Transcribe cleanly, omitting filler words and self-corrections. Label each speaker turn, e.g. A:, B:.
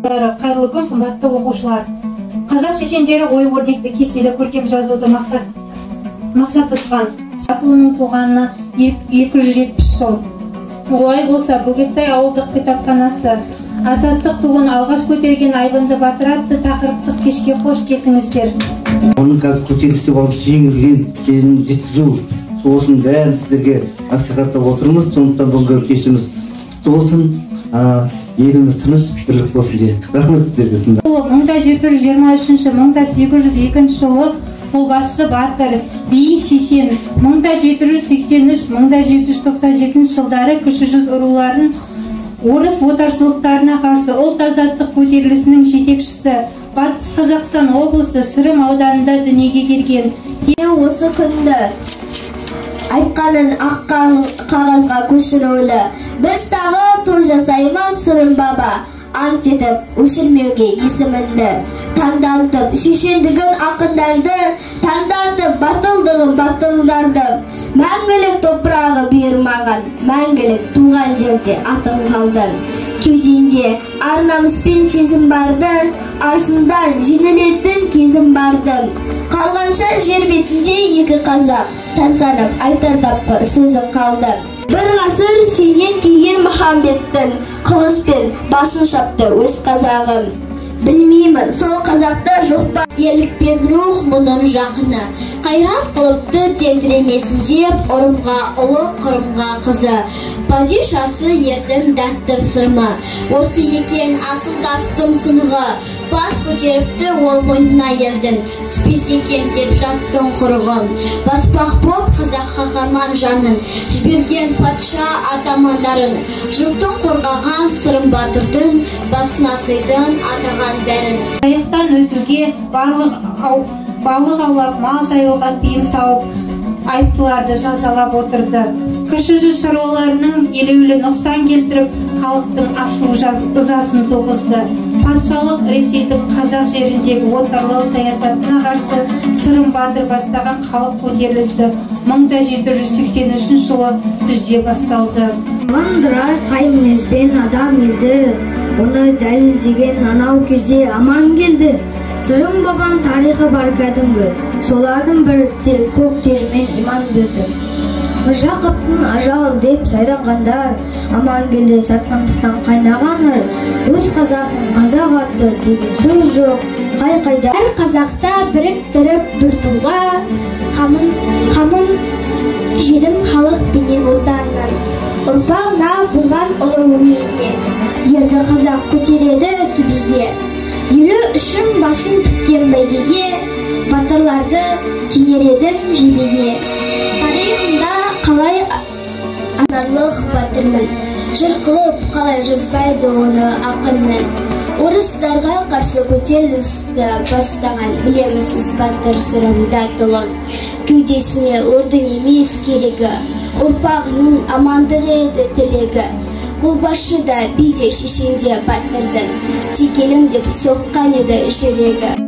A: Қайырлы күн, қымбатты оқушылар. Қазақ шешендері ой-өрнекті кестелі көркем жазуды мақсат тұтқан. Сапылының туғанына 270 жыл. Олай болса, Бөгетсай ауылдық кітапханасы азаттық туын алғаш көтерген Айбынды Батыр атты тақырыптық кешке қош келдіңіздер.
B: Оның қазір көтерілісте болып жеңілген кезін жеткізу, сосын бәрін сіздерге насихаттап отырмыз. Сондықтан бүгінгі кешіміз құтты болсын, еліміз тыныш, бірлік болсын деп. Рахмет сіздерге. 1723-1802 жылы қолбасшы батыр, би шешен, 1783-1797 жылдары кіші жүз руларын орыс отаршылықтарына қарсы ұлт азаттық көтерілісінің жетекшісі, Батыс Қазақстан облысы Сырым ауданында дүниеге келген.
C: Осы күнді айтқанын ақ қағазға көшірулі. Біз тағы той жасаймыз Сырым баба, ант етіп өшірмеуге есімінді. Таңдантып шешендігін ақындарды, таңдантып батылдығын батылдарды. Мәңгілік топырағы бұйырмаған, мәңгілік туған жерде атың қалдың. Кеуденде ар-намыспен сезім барды, арсыздан жеңілетін кезім барды. Қалғанша жер бетінде екі қазақ, тамсанып айтар тапқыр сөзім қалды. Бір ғасыр сенен күйген Махамбеттің, қылышпен башын шапты өз қазағын. Білмеймін, сол қазақта жоқ па?
D: Елікпен рух мұның жақыны, қайрат қылыпты тендіремесін деп, ұрымға ұлы, қырымға қызы. Падишасы ердің дәттің сырмы, осы екен асылдастың сынғы. Бас көтеріпті ол мойнына елдің, түспес екен деп жаттың құрығын. Баспақ боп қазақ қаһарман жанын, жіберген патша атамандарын. Жұртын қорғаған Сырым батырдың, басына сыйдың атаған бәрін.
A: Аяқтан өтуге балық аулап, мал жаюға тыйым салып, айыптыларды жазалап отырды. Кіші жүз шаруаларының елеулі нұқсан келтіріп, халықтың ашу ызасын туғызды. Патшалық Ресейдің қазақ жеріндегі отарлау саясатына қарсы Сырым батыр бастаған халық көтерілісі 1783 жылы күзде басталды.
C: Амандырар қай мінезбен адам елді, оны дәлелдеген анау кезде аман келді. Сырым бабам тарихы бар кәдімгі, солардың бірі көк терімен иман берді. Міржақыптың ажал деп сайранғандар, аман келді сатқандықтан қайнағаныр. Өз қазағын қазақ атты деген сөз жоқ, қай-қайда.
D: Әр қазақта біріктіріп бір туға, қамын жедім халық бенен отаннан. Ұрпағына бұған ұлы өнеге, ерді қазақ көтереді төбеге. Елі үшін басын тіккен бәйгеге, батырларды теңередім жебеге. Тарихында қалай анарлық батырмын, жыр қылып қалай жазбайды оны ақынның. Орыстарға қарсы көтерілісті бастаған білемісіз батыр Сырымда тұлын. Кеудесіне өрдің емес керегі, ұрпағының амандық еді тілегі. Қолбасшы да биде шешенде батырдың, текелім деп соққан еді жүрегі.